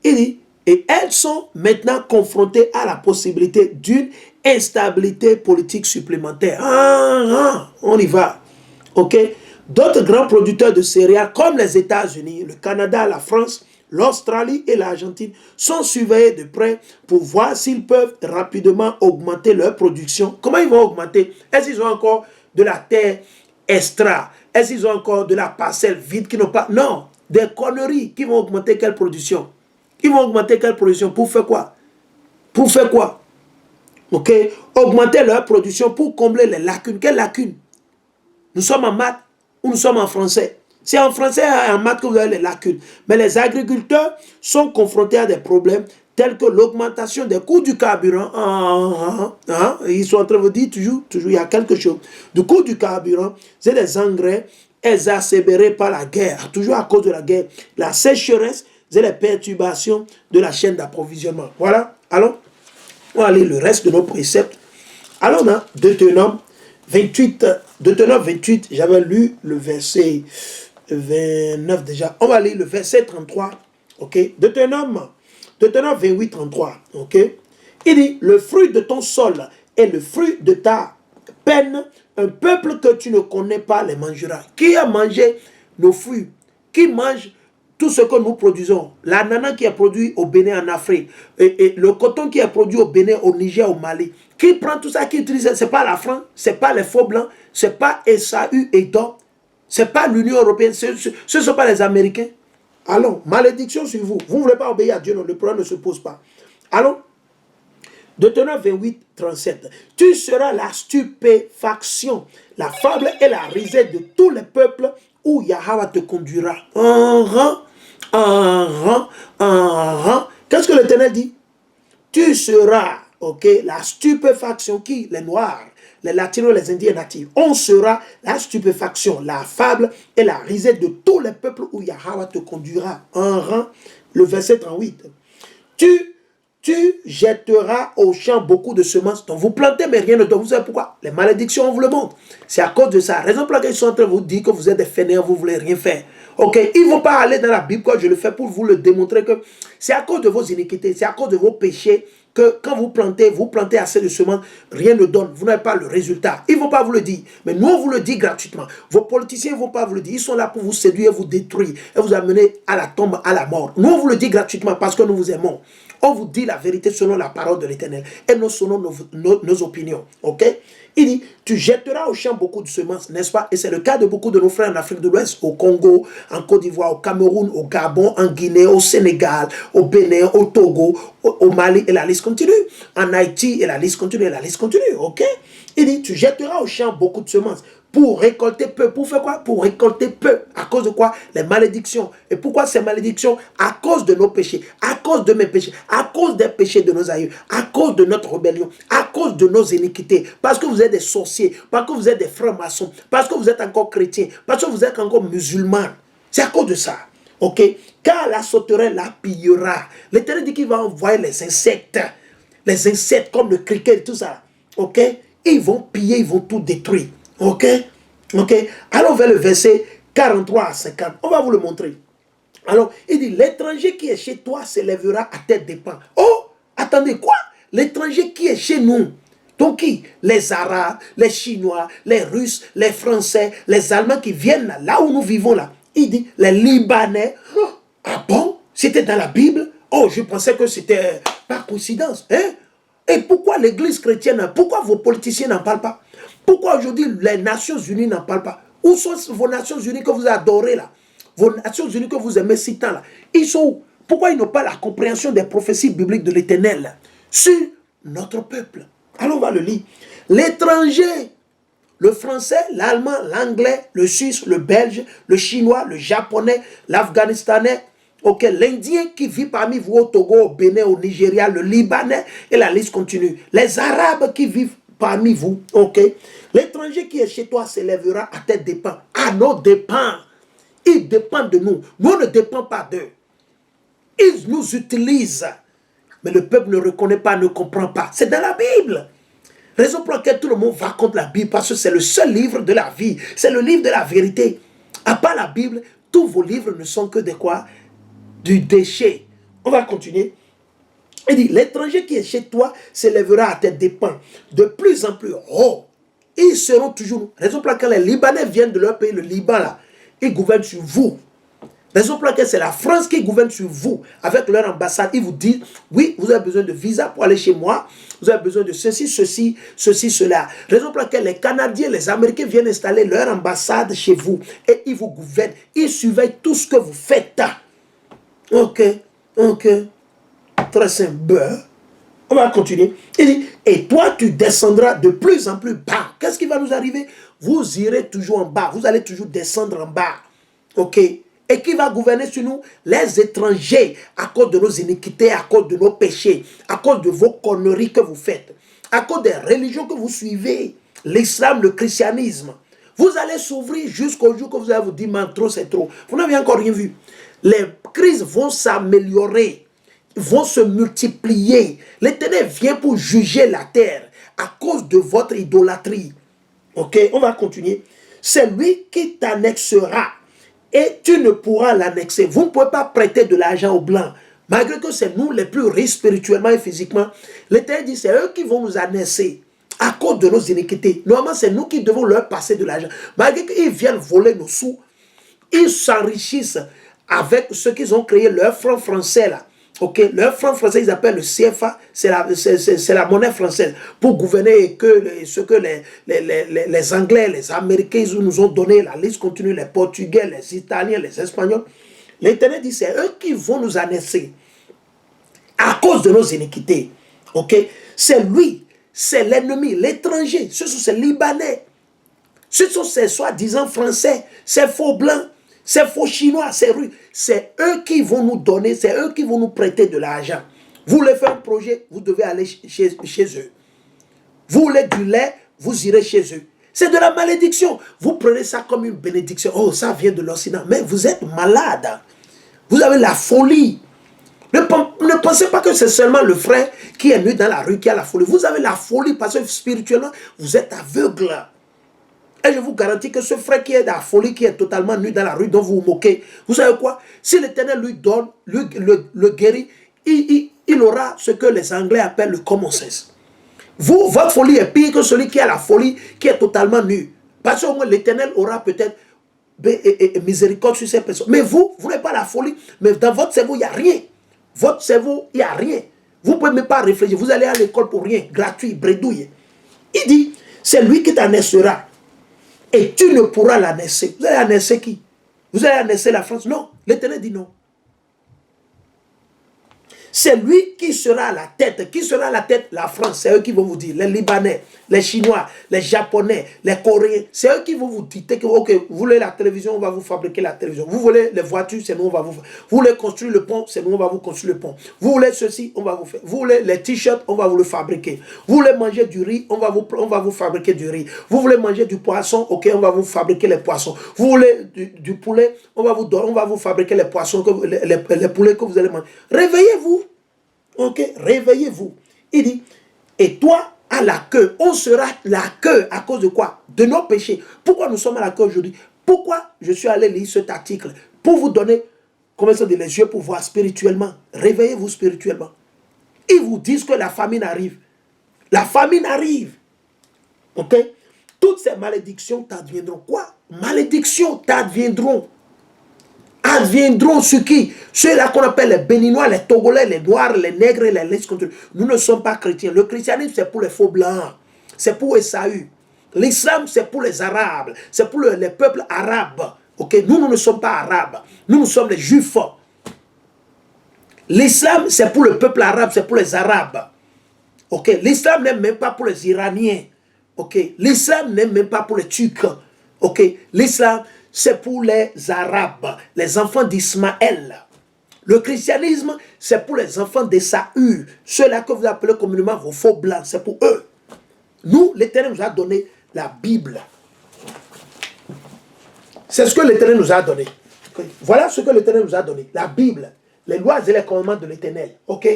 Il dit, et elles sont maintenant confrontées à la possibilité d'une instabilité politique supplémentaire. On y va. Ok. D'autres grands producteurs de céréales comme les États-Unis, le Canada, la France, l'Australie et l'Argentine sont surveillés de près pour voir s'ils peuvent rapidement augmenter leur production. Comment ils vont augmenter? Est-ce qu'ils ont encore de la terre extra? Est-ce qu'ils ont encore de la parcelle vide qui n'ont pas? Non, des conneries qui vont augmenter quelle production? Ils vont augmenter quelle production? Pour faire quoi? Pour faire quoi? Ok? Augmenter leur production pour combler les lacunes. Quelles lacunes? Nous sommes en maths ou nous sommes en français? C'est en français et en maths que vous avez les lacunes. Mais les agriculteurs sont confrontés à des problèmes tels que l'augmentation des coûts du carburant. Ils sont en train de vous dire toujours, il y a quelque chose. Du coût du carburant, c'est des engrais exacerbés par la guerre, toujours à cause de la guerre. La sécheresse, c'est les perturbations de la chaîne d'approvisionnement. Voilà. Alors, on va lire le reste de nos préceptes. Alors, dans Deutéronome 28, j'avais lu le verset 29 déjà. On va lire le verset 33. Ok. Deutéronome 28, 33. Ok. Il dit, le fruit de ton sol et le fruit de ta peine, un peuple que tu ne connais pas les mangera. Qui a mangé nos fruits? Qui mange tout ce que nous produisons? L'ananas qui est produit au Bénin en Afrique, et le coton qui est produit au Bénin, au Niger, au Mali. Qui prend tout ça, qui utilise? Ce n'est pas la France, ce n'est pas les faux blancs, ce n'est pas SAU et DOC, ce n'est pas l'Union européenne, ce ne sont pas les Américains. Allons, malédiction sur vous. Vous ne voulez pas obéir à Dieu, non, le problème ne se pose pas. Allons, Deutéronome 28, 37. Tu seras la stupéfaction, la fable et la risée de tous les peuples où Yahweh te conduira. En rang. Qu'est-ce que l'Éternel dit? Tu seras, ok, la stupéfaction. Qui? Les Noirs, les Latinos, les Indiens natifs. On sera la stupéfaction, la fable et la risée de tous les peuples où Yahweh te conduira. En rang. Le verset 38. Tu jetteras au champ beaucoup de semences dont vous plantez, mais rien ne donne. Vous savez pourquoi? Les malédictions, on vous le montre. C'est à cause de ça. Raison pour laquelle ils sont en train de vous dire que vous êtes des fainéants, vous ne voulez rien faire. Ok? Ils ne vont pas aller dans la Bible quand je le fais pour vous le démontrer que c'est à cause de vos iniquités, c'est à cause de vos péchés que quand vous plantez assez de semences, rien ne donne. Vous n'avez pas le résultat. Ils ne vont pas vous le dire. Mais nous, on vous le dit gratuitement. Vos politiciens ne vont pas vous le dire. Ils sont là pour vous séduire, vous détruire et vous amener à la tombe, à la mort. Nous, on vous le dit gratuitement parce que nous vous aimons. On vous dit la vérité selon la parole de l'Éternel et non selon nos opinions. Ok? Il dit, tu jetteras au champ beaucoup de semences, n'est-ce pas? Et c'est le cas de beaucoup de nos frères en Afrique de l'Ouest, au Congo, en Côte d'Ivoire, au Cameroun, au Gabon, en Guinée, au Sénégal, au Bénin, au Togo, au Mali, et la liste continue. En Haïti, et la liste continue, ok? Il dit, tu jetteras au champ beaucoup de semences pour récolter peu. Pour faire quoi? Pour récolter peu. À cause de quoi? Les malédictions. Et pourquoi ces malédictions? À cause de nos péchés, à cause de mes péchés, à cause des péchés de nos aïeux, à cause de notre rébellion, à cause de nos iniquités. Parce que vous êtes des sorciers, parce que vous êtes des francs-maçons, parce que vous êtes encore chrétiens, parce que vous êtes encore musulmans. C'est à cause de ça. Ok? Car la sauterelle la pillera. L'Éternel dit qu'il va envoyer les insectes comme le criquet et tout ça. Ok? Ils vont piller, ils vont tout détruire. Ok? Ok? Allons vers le verset 43 à 50. On va vous le montrer. Alors, il dit, l'étranger qui est chez toi s'élèvera à tête dépens. Oh, attendez, quoi? L'étranger qui est chez nous. Donc qui? Les Arabes, les Chinois, les Russes, les Français, les Allemands qui viennent là où nous vivons là. Il dit, les Libanais. Oh, ah bon? C'était dans la Bible? Oh, je pensais que c'était par coïncidence. Hein? Et pourquoi l'église chrétienne, pourquoi vos politiciens n'en parlent pas? Pourquoi aujourd'hui les Nations Unies n'en parlent pas? Où sont vos Nations Unies que vous adorez là? Vos Nations Unies que vous aimez si tant là? Ils sont où? Pourquoi ils n'ont pas la compréhension des prophéties bibliques de l'Éternel sur notre peuple? Alors on va le lire. L'étranger, le français, l'allemand, l'anglais, le suisse, le belge, le chinois, le japonais, l'afghanistanais, ok, l'Indien qui vit parmi vous au Togo, au Bénin, au Nigeria, le Libanais, et la liste continue. Les Arabes qui vivent parmi vous, ok. L'étranger qui est chez toi s'élèvera à tête dépens, à nos dépens. Ils dépendent de nous. Nous, on ne dépend pas d'eux. Ils nous utilisent. Mais le peuple ne reconnaît pas, ne comprend pas. C'est dans la Bible. Raison pour laquelle tout le monde va contre la Bible, parce que c'est le seul livre de la vie. C'est le livre de la vérité. À part la Bible, tous vos livres ne sont que des quoi? du déchet. On va continuer. Il dit, l'étranger qui est chez toi s'élèvera à tes dépens. De plus en plus haut. Ils seront toujours... Raison pour laquelle les Libanais viennent de leur pays, le Liban là, ils gouvernent sur vous. Raison pour laquelle c'est la France qui gouverne sur vous. Avec leur ambassade, ils vous disent, oui, vous avez besoin de visa pour aller chez moi. Vous avez besoin de ceci, ceci, ceci, cela. Raison pour laquelle les Canadiens, les Américains viennent installer leur ambassade chez vous. Et ils vous gouvernent. Ils surveillent tout ce que vous faites. Ok, ok. Très simple. On va continuer. Il dit, et toi, tu descendras de plus en plus bas. Qu'est-ce qui va nous arriver? Vous irez toujours en bas. Vous allez toujours descendre en bas. Ok. Et qui va gouverner sur nous? Les étrangers, à cause de nos iniquités, à cause de nos péchés, à cause de vos conneries que vous faites, à cause des religions que vous suivez, l'islam, le christianisme. Vous allez s'ouvrir jusqu'au jour que vous allez vous dire, man, trop c'est trop. Vous n'avez encore rien vu. Les crises vont s'améliorer, vont se multiplier. L'Éternel vient pour juger la terre à cause de votre idolâtrie. Ok, on va continuer. C'est lui qui t'annexera. Et tu ne pourras l'annexer. Vous ne pouvez pas prêter de l'argent aux Blancs. Malgré que c'est nous les plus riches spirituellement et physiquement. L'Éternel dit, c'est eux qui vont nous annexer à cause de nos iniquités. Normalement, c'est nous qui devons leur passer de l'argent. Malgré qu'ils viennent voler nos sous, ils s'enrichissent avec ce qu'ils ont créé, leur franc français là. Ok, leur franc français, ils appellent le CFA, c'est la monnaie française, pour gouverner ce que les Anglais, les Américains, ils nous ont donné, la liste continue, les Portugais, les Italiens, les Espagnols. L'Éternel dit, c'est eux qui vont nous annexer à cause de nos iniquités. Ok, c'est lui, c'est l'ennemi, l'étranger, ce sont ces Libanais, ce sont ces soi-disant Français, ces faux Blancs, ces faux Chinois, ces Russes, c'est eux qui vont nous donner, c'est eux qui vont nous prêter de l'argent. Vous voulez faire un projet, vous devez aller chez eux. Vous voulez du lait, vous irez chez eux. C'est de la malédiction. Vous prenez ça comme une bénédiction. Oh, ça vient de l'Occident. Mais vous êtes malade. Vous avez la folie. Ne pensez pas que c'est seulement le frère qui est nu dans la rue qui a la folie. Vous avez la folie parce que spirituellement, vous êtes aveugle. Et je vous garantis que ce frère qui est dans la folie, qui est totalement nu dans la rue, dont vous vous moquez, vous savez quoi? Si l'Éternel lui donne, le guérit, il aura ce que les Anglais appellent le common sense. Vous, votre folie est pire que celui qui a la folie, qui est totalement nu. Parce qu'au moins l'Éternel aura peut-être miséricorde sur ces personnes. Mais vous n'avez pas la folie, mais dans votre cerveau, il n'y a rien. Votre cerveau, il n'y a rien. Vous ne pouvez même pas réfléchir. Vous allez à l'école pour rien, gratuit, bredouille. Il dit, c'est lui qui t'annexera. Et tu ne pourras l'annexer. Vous allez annexer qui? Vous allez annexer la France? Non. L'Éternel dit non. C'est lui qui sera à la tête. Qui sera à la tête? La France. C'est eux qui vont vous dire. Les Libanais, les Chinois, les Japonais, les Coréens. C'est eux qui vont vous dire que, ok, vous voulez la télévision, on va vous fabriquer la télévision. Vous voulez les voitures, c'est nous, on va vous faire. Vous voulez construire le pont, c'est nous, on va vous construire le pont. Vous voulez ceci, on va vous faire. Vous voulez les t-shirts, on va vous le fabriquer. Vous voulez manger du riz, on va vous fabriquer du riz. Vous voulez manger du poisson, ok, on va vous fabriquer les poissons. Vous voulez du poulet, on va vous fabriquer les poissons, les poulets que vous allez manger. Réveillez-vous. Ok, réveillez-vous. Il dit, et toi, à la queue, on sera la queue à cause de quoi? De nos péchés. Pourquoi nous sommes à la queue aujourd'hui? Pourquoi je suis allé lire cet article? Pour vous donner, comment ça dit, les yeux pour voir spirituellement. Réveillez-vous spirituellement. Ils vous disent que la famine arrive. La famine arrive. Ok? Toutes ces malédictions t'adviendront. Quoi? Malédictions t'adviendront. Adviendront sur qui? Ceux-là qu'on appelle les Béninois, les Togolais, les Noirs, les Nègres, les Laisses. Nous ne sommes pas chrétiens. Le christianisme, c'est pour les faux blancs. C'est pour Esaü. L'islam, c'est pour les Arabes. C'est pour les peuples arabes. Okay? Nous ne sommes pas arabes. Nous sommes les Juifs. L'islam, c'est pour le peuple arabe, c'est pour les Arabes. Okay? L'islam n'est même pas pour les Iraniens. Okay? L'islam n'est même pas pour les Turcs. Okay? L'islam, c'est pour les Arabes, les enfants d'Ismaël. Le christianisme, c'est pour les enfants d'Esaü. Ceux-là que vous appelez communément vos faux blancs, c'est pour eux. Nous, l'Éternel nous a donné la Bible. C'est ce que l'Éternel nous a donné. Okay. Voilà ce que l'Éternel nous a donné. La Bible, les lois et les commandements de l'Éternel. Ok?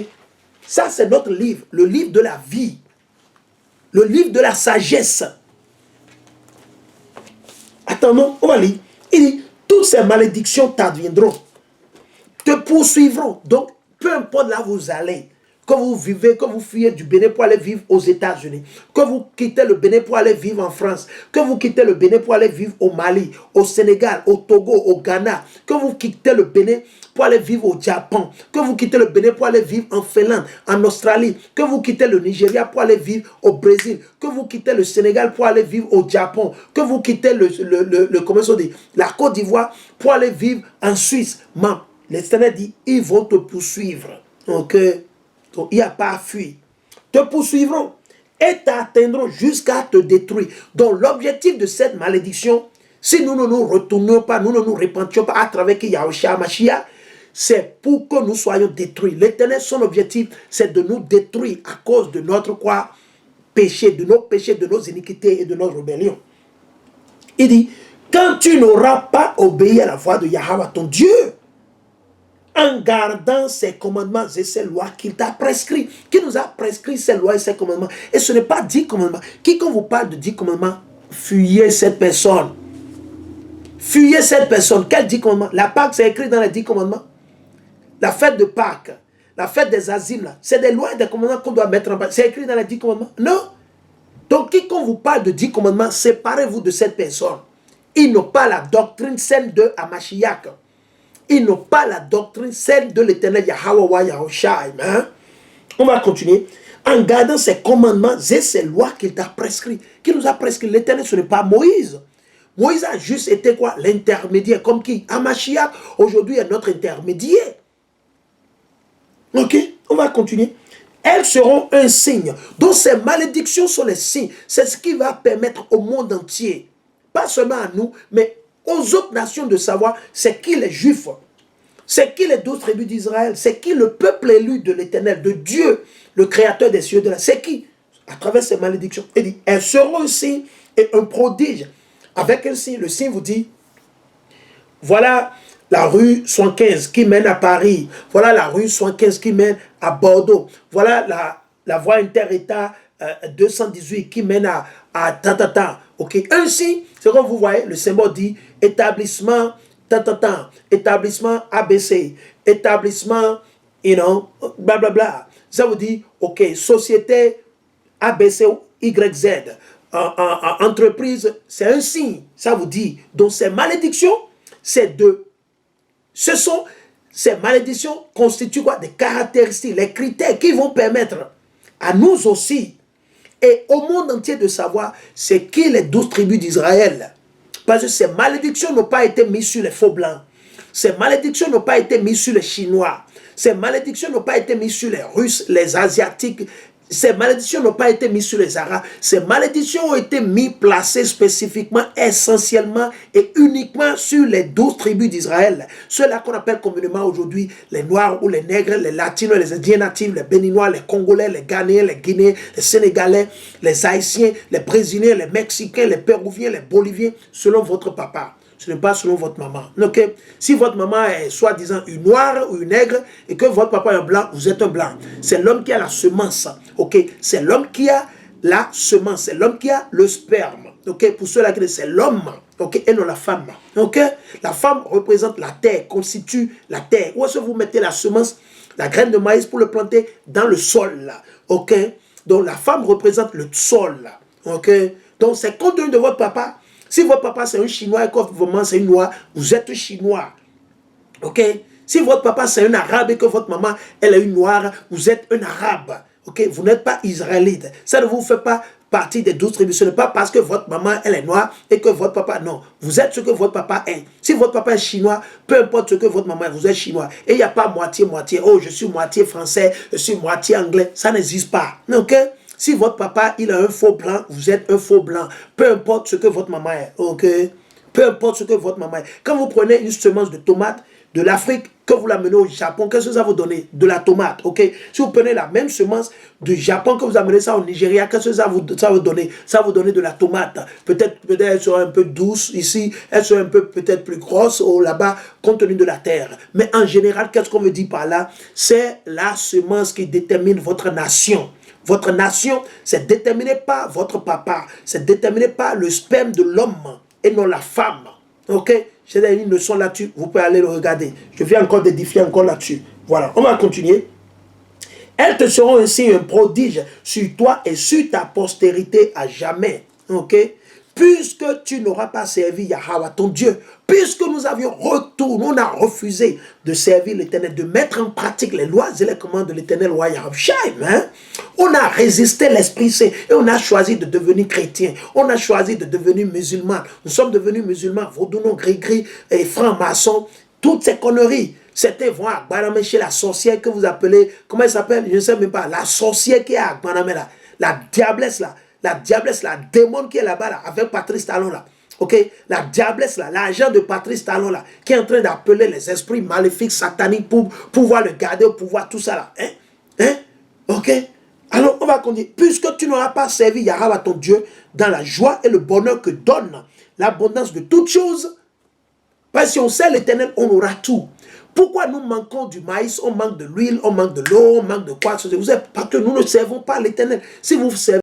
Ça, c'est notre livre, le livre de la vie. Le livre de la sagesse. Attendons, on va lire. Il dit, toutes ces malédictions t'adviendront. te poursuivront. Donc, peu importe là où vous allez, que vous vivez, que vous fuyez du Bénin pour aller vivre aux États-Unis, que vous quittez le Bénin pour aller vivre en France, que vous quittez le Bénin pour aller vivre au Mali, au Sénégal, au Togo, au Ghana, que vous quittez le Bénin pour aller vivre au Japon, que vous quittez le Bénin pour aller vivre en Finlande, en Australie, que vous quittez le Nigeria pour aller vivre au Brésil, que vous quittez le Sénégal pour aller vivre au Japon, que vous quittez comment on dit, la Côte d'Ivoire pour aller vivre en Suisse. L'Éternel dit, ils vont te poursuivre. Ok? Donc, il n'y a pas à fuir. Te poursuivront et t'atteindront jusqu'à te détruire. Donc, l'objectif de cette malédiction, si nous ne nous retournons pas, nous ne nous repentions pas à travers Yahushua Mashiach, c'est pour que nous soyons détruits. L'Éternel, son objectif, c'est de nous détruire à cause de notre quoi? Péché, de nos péchés, de nos iniquités et de nos rébellions. Il dit, quand tu n'auras pas obéi à la voix de Yahweh, ton Dieu, en gardant ses commandements et ses lois qu'il t'a prescrit, qui nous a prescrit ses lois et ses commandements. Et ce n'est pas 10 commandements. Quiconque vous parle de 10 commandements, fuyez cette personne. Fuyez cette personne. Quel 10 commandements? La Pâque, c'est écrit dans les 10 commandements. La fête de Pâques, la fête des Azimes, c'est des lois et des commandements qu'on doit mettre en place. C'est écrit dans les 10 commandements? Non. Donc, quiconque vous parle de 10 commandements, séparez-vous de cette personne. Ils n'ont pas la doctrine saine de Hamashiach. Ils n'ont pas la doctrine, celle de l'Éternel Yahweh Yahushua. Hein? On va continuer. En gardant ses commandements et ses lois qu'il t'a prescrit. Qui nous a prescrit? L'Éternel, ce n'est pas Moïse. Moïse a juste été quoi? L'intermédiaire. Comme qui? Hamashiach, aujourd'hui, est notre intermédiaire. Ok? On va continuer. Elles seront un signe. Donc ces malédictions sont les signes. C'est ce qui va permettre au monde entier, pas seulement à nous, mais aux autres nations de savoir c'est qui les Juifs, c'est qui les 12 tribus d'Israël, c'est qui le peuple élu de l'Éternel, de Dieu, le créateur des cieux et de la terre. C'est qui? À travers ces malédictions. Il dit, elles seront un signe et un prodige. Avec un signe, le signe vous dit, voilà la rue 75 qui mène à Paris, voilà la rue 75 qui mène à Bordeaux, voilà la voie inter-État 218 qui mène à Tantata. Ok, un signe, c'est comme vous voyez, le symbole dit établissement Tantata, établissement ABC, établissement, blablabla. Ça vous dit, ok, société ABC YZ, entreprise, c'est un signe, ça vous dit. Donc ces malédictions, ces malédictions constituent quoi? Des caractéristiques, les critères qui vont permettre à nous aussi et au monde entier de savoir c'est qui les 12 tribus d'Israël. Parce que ces malédictions n'ont pas été mises sur les faux blancs. Ces malédictions n'ont pas été mises sur les Chinois. Ces malédictions n'ont pas été mises sur les Russes, les Asiatiques. Ces malédictions n'ont pas été mises sur les Arabes. Ces malédictions ont été placées spécifiquement, essentiellement et uniquement sur les 12 tribus d'Israël. Ceux-là qu'on appelle communément aujourd'hui les Noirs ou les Nègres, les Latinos, les Indiens natifs, les Béninois, les Congolais, les Ghanéens, les Guinéens, les Sénégalais, les Haïtiens, les Brésiliens, les Mexicains, les Péruviens, les Boliviens, selon votre papa. Ce n'est pas selon votre maman. Okay? Si votre maman est soi-disant une noire ou une nègre et que votre papa est un blanc, vous êtes un blanc. C'est l'homme qui a la semence. Okay? C'est l'homme qui a la semence. C'est l'homme qui a le sperme. Okay? Pour ceux-là qui disent c'est l'homme, okay? Et non la femme. Okay? La femme représente la terre, constitue la terre. Où est-ce que vous mettez la semence, la graine de maïs pour le planter? Dans le sol. Là. Okay? Donc la femme représente le sol. Là. Okay? Donc c'est compte tenu de votre papa. Si votre papa c'est un Chinois et que votre maman c'est une Noire, vous êtes Chinois. Ok? Si votre papa c'est un Arabe et que votre maman elle est une Noire, vous êtes un Arabe. Ok? Vous n'êtes pas Israélite. Ça ne vous fait pas partie des 12 tribus. Ce n'est pas parce que votre maman elle est noire et que votre papa... Non. Vous êtes ce que votre papa est. Si votre papa est chinois, peu importe ce que votre maman est, vous êtes chinois. Et il n'y a pas moitié-moitié. Oh, je suis moitié français, je suis moitié anglais. Ça n'existe pas. Ok? Si votre papa, il a un faux blanc, vous êtes un faux blanc. Peu importe ce que votre maman est. Ok? Peu importe ce que votre maman est. Quand vous prenez une semence de tomate de l'Afrique, que vous l'amenez au Japon, qu'est-ce que ça va vous donner? De la tomate. Ok? Si vous prenez la même semence du Japon, que vous amenez ça au Nigeria, qu'est-ce que ça va vous donner? Ça va vous donner de la tomate. Peut-être elle sera un peu douce ici, elle sera un peu peut-être plus grosse là-bas, compte tenu de la terre. Mais en général, qu'est-ce qu'on veut dire par là? C'est la semence qui détermine votre nation. Votre nation, c'est déterminé par votre papa. C'est déterminé par le sperme de l'homme et non la femme. Ok? J'ai donné une leçon là-dessus. Vous pouvez aller le regarder. Je viens encore d'édifier encore là-dessus. Voilà, on va continuer. Elles te seront ainsi un prodige sur toi et sur ta postérité à jamais. Ok? Puisque tu n'auras pas servi Yahweh ton Dieu, puisque nous avions retourné, on a refusé de servir l'Éternel, de mettre en pratique les lois et les commandes de l'Éternel roi Yahweh. Hein? On a résisté l'Esprit Saint et on a choisi de devenir chrétien. On a choisi de devenir musulman. Nous sommes devenus musulmans, vaudounos, gris-gris et francs-maçons. Toutes ces conneries. C'était voir Agbaname chez la sorcière que vous appelez, comment elle s'appelle? Je ne sais même pas. La sorcière qui est à Agbaname là. La diablesse là. La diablesse, la démon qui est là-bas, là, avec Patrice Talon, là. Ok? La diablesse, là, l'agent de Patrice Talon, là, qui est en train d'appeler les esprits maléfiques, sataniques, pour pouvoir le garder au pouvoir, tout ça, là. Hein? Hein? Ok? Alors, on va continuer. Puisque tu n'auras pas servi Yahweh ton Dieu dans la joie et le bonheur que donne l'abondance de toutes choses, parce que si on sert l'Éternel, on aura tout. Pourquoi nous manquons du maïs, on manque de l'huile, on manque de l'eau, on manque de quoi? Vous savez, parce que nous ne servons pas l'Éternel. Si vous servez